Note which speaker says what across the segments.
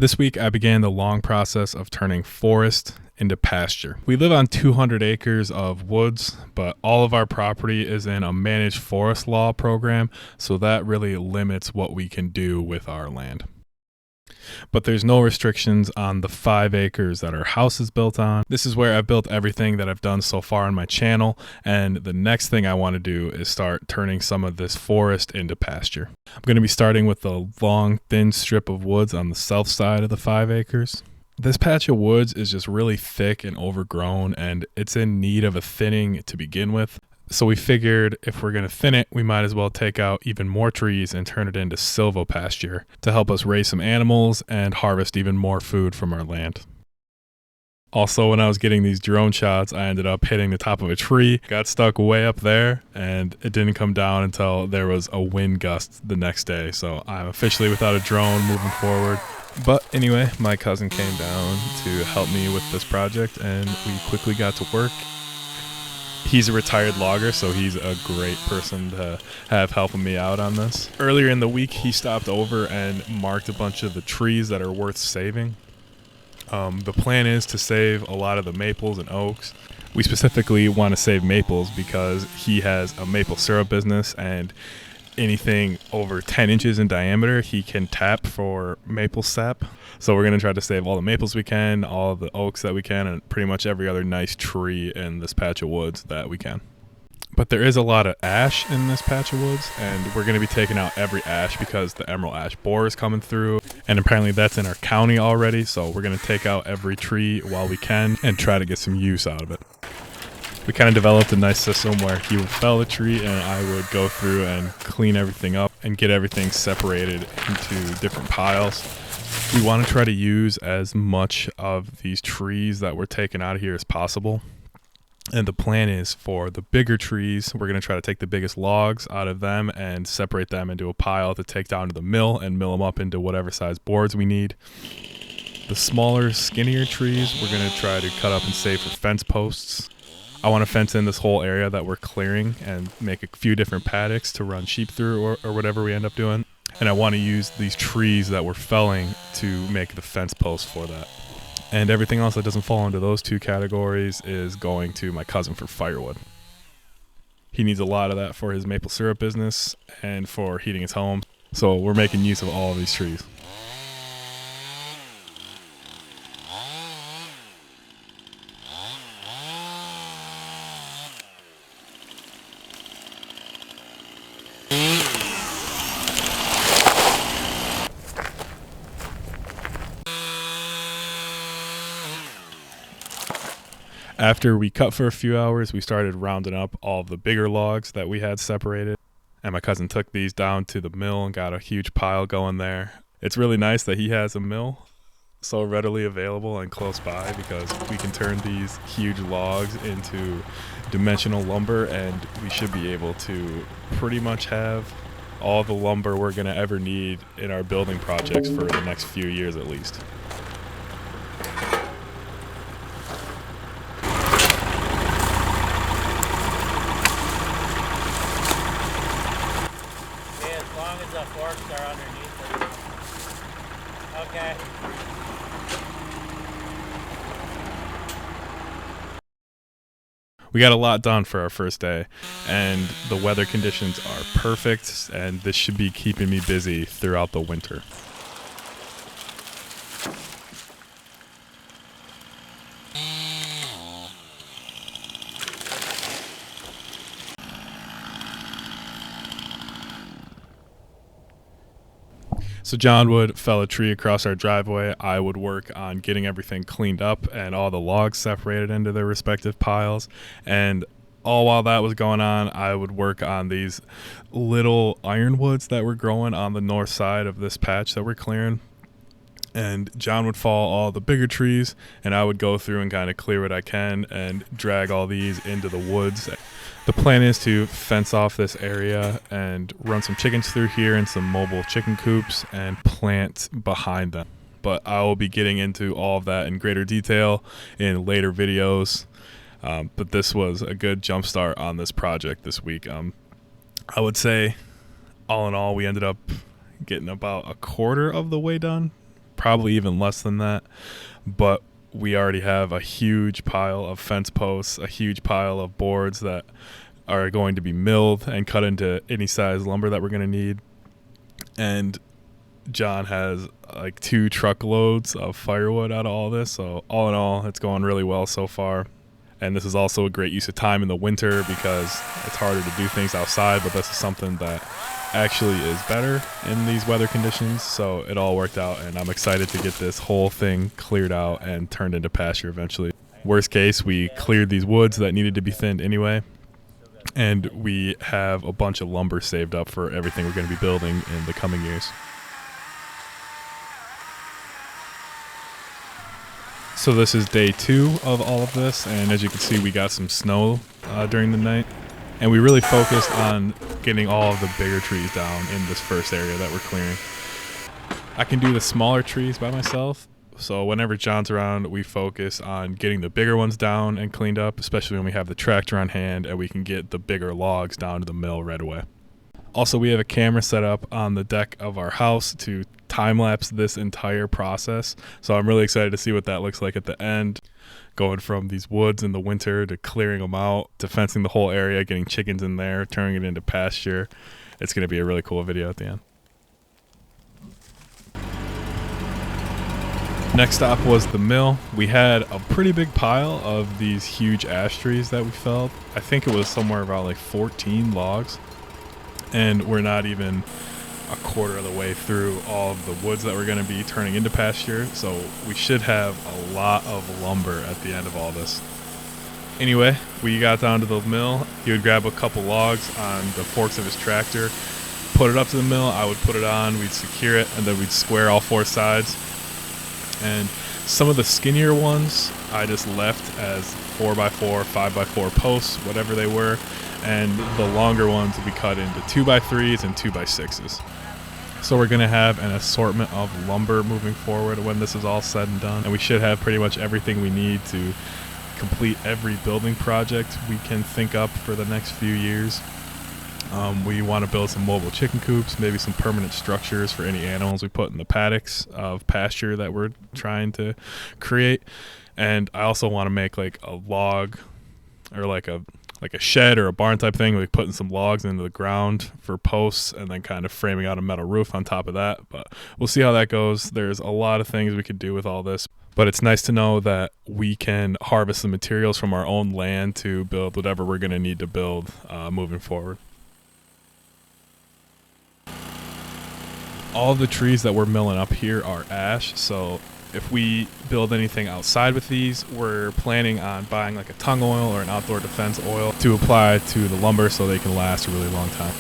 Speaker 1: This week, I began the long process of turning forest into pasture. We live on 200 acres of woods, but all of our property is in a managed forest law program, so that really limits what we can do with our land. But there's no restrictions on the 5 acres that our house is built on. This is where I've built everything that I've done so far on my channel, and the next thing I want to do is start turning some of this forest into pasture. I'm going to be starting with the long, thin strip of woods on the south side of the 5 acres. This patch of woods is just really thick and overgrown, and it's in need of a thinning to begin with. So we figured if we're going to thin it, we might as well take out even more trees and turn it into silvopasture to help us raise some animals and harvest even more food from our land. Also, when I was getting these drone shots, I ended up hitting the top of a tree, got stuck way up there, and it didn't come down until there was a wind gust the next day. So I'm officially without a drone moving forward. But anyway, my cousin came down to help me with this project, and we quickly got to work. He's a retired logger, so he's a great person to have helping me out on this. Earlier in the week, he stopped over and marked a bunch of the trees that are worth saving. The plan is to save a lot of the maples and oaks. We specifically want to save maples because he has a maple syrup business, and anything over 10 inches in diameter he can tap for maple sap. So we're going to try to save all the maples we can, all the oaks that we can, and pretty much every other nice tree in this patch of woods that we can. But there is a lot of ash in this patch of woods, and we're going to be taking out every ash because the emerald ash borer is coming through, and apparently that's in our county already. So we're going to take out every tree while we can and try to get some use out of it. We kind of developed a nice system where he would fell the tree and I would go through and clean everything up and get everything separated into different piles. We want to try to use as much of these trees that we're taking out of here as possible. And the plan is for the bigger trees, we're going to try to take the biggest logs out of them and separate them into a pile to take down to the mill and mill them up into whatever size boards we need. The smaller, skinnier trees, we're going to try to cut up and save for fence posts. I want to fence in this whole area that we're clearing and make a few different paddocks to run sheep through or whatever we end up doing. And I want to use these trees that we're felling to make the fence posts for that. And everything else that doesn't fall into those 2 categories is going to my cousin for firewood. He needs a lot of that for his maple syrup business and for heating his home. So we're making use of all of these trees. After we cut for a few hours, we started rounding up all of the bigger logs that we had separated. And my cousin took these down to the mill and got a huge pile going there. It's really nice that he has a mill so readily available and close by because we can turn these huge logs into dimensional lumber, and we should be able to pretty much have all the lumber we're going to ever need in our building projects for the next few years at least.
Speaker 2: The forks are underneath it. Okay.
Speaker 1: We got a lot done for our first day, and the weather conditions are perfect, and this should be keeping me busy throughout the winter. So John would fell a tree across our driveway. I would work on getting everything cleaned up and all the logs separated into their respective piles. And all while that was going on, I would work on these little ironwoods that were growing on the north side of this patch that we're clearing. And John would fall all the bigger trees, and I would go through and kind of clear what I can and drag all these into the woods. The plan is to fence off this area and run some chickens through here and some mobile chicken coops and plant behind them. But I will be getting into all of that in greater detail in later videos. But this was a good jump start on this project this week. I would say all in all, we ended up getting about a quarter of the way done. probably even less than that. But we already have a huge pile of fence posts, a huge pile of boards that are going to be milled and cut into any size lumber that we're going to need. And John has like 2 truckloads of firewood out of all this. So all in all, it's going really well so far. And this is also a great use of time in the winter because it's harder to do things outside, but this is something that actually is better in these weather conditions. So it all worked out, and I'm excited to get this whole thing cleared out and turned into pasture eventually. Worst case, we cleared these woods that needed to be thinned anyway, and we have a bunch of lumber saved up for everything we're going to be building in the coming years. So this is day 2 of all of this, and as you can see, we got some snow during the night, and we really focused on getting all of the bigger trees down in this first area that we're clearing. I can do the smaller trees by myself, so whenever John's around, we focus on getting the bigger ones down and cleaned up, especially when we have the tractor on hand and we can get the bigger logs down to the mill right away. Also, we have a camera set up on the deck of our house to time-lapse this entire process. So I'm really excited to see what that looks like at the end. Going from these woods in the winter to clearing them out, to fencing the whole area, getting chickens in there, turning it into pasture. It's going to be a really cool video at the end. Next stop was the mill. We had a pretty big pile of these huge ash trees that we felled. I think it was somewhere about like 14 logs. And we're not even a quarter of the way through all of the woods that we're going to be turning into pasture, so we should have a lot of lumber at the end of all this. Anyway, we got down to the mill. He would grab a couple logs on the forks of his tractor, put it up to the mill. I would put it on, we'd secure it, and then we'd square all 4 sides. And some of the skinnier ones I just left as 4x4, 5x4 posts, whatever they were. And the longer ones will be cut into 2x3s and 2x6s. So we're going to have an assortment of lumber moving forward when this is all said and done. And we should have pretty much everything we need to complete every building project we can think up for the next few years. We want to build some mobile chicken coops, maybe some permanent structures for any animals we put in the paddocks of pasture that we're trying to create. And I also want to make like a log or like a shed or a barn type thing, like putting some logs into the ground for posts and then kind of framing out a metal roof on top of that. But we'll see how that goes. There's a lot of things we could do with all this, but it's nice to know that we can harvest the materials from our own land to build whatever we're going to need to build moving forward. All the trees that we're milling up here are ash, so if we build anything outside with these, we're planning on buying like a tung oil or an outdoor defense oil to apply to the lumber so they can last a really long time.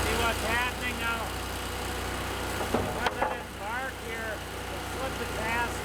Speaker 2: See what's happening now? Because of this bark here, it's slipping past.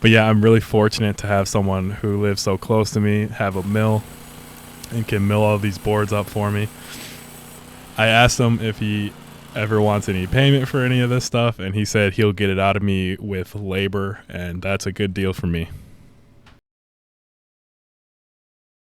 Speaker 1: But yeah, I'm really fortunate to have someone who lives so close to me, have a mill, and can mill all these boards up for me. I asked him if he ever wants any payment for any of this stuff, and he said he'll get it out of me with labor, and that's a good deal for me.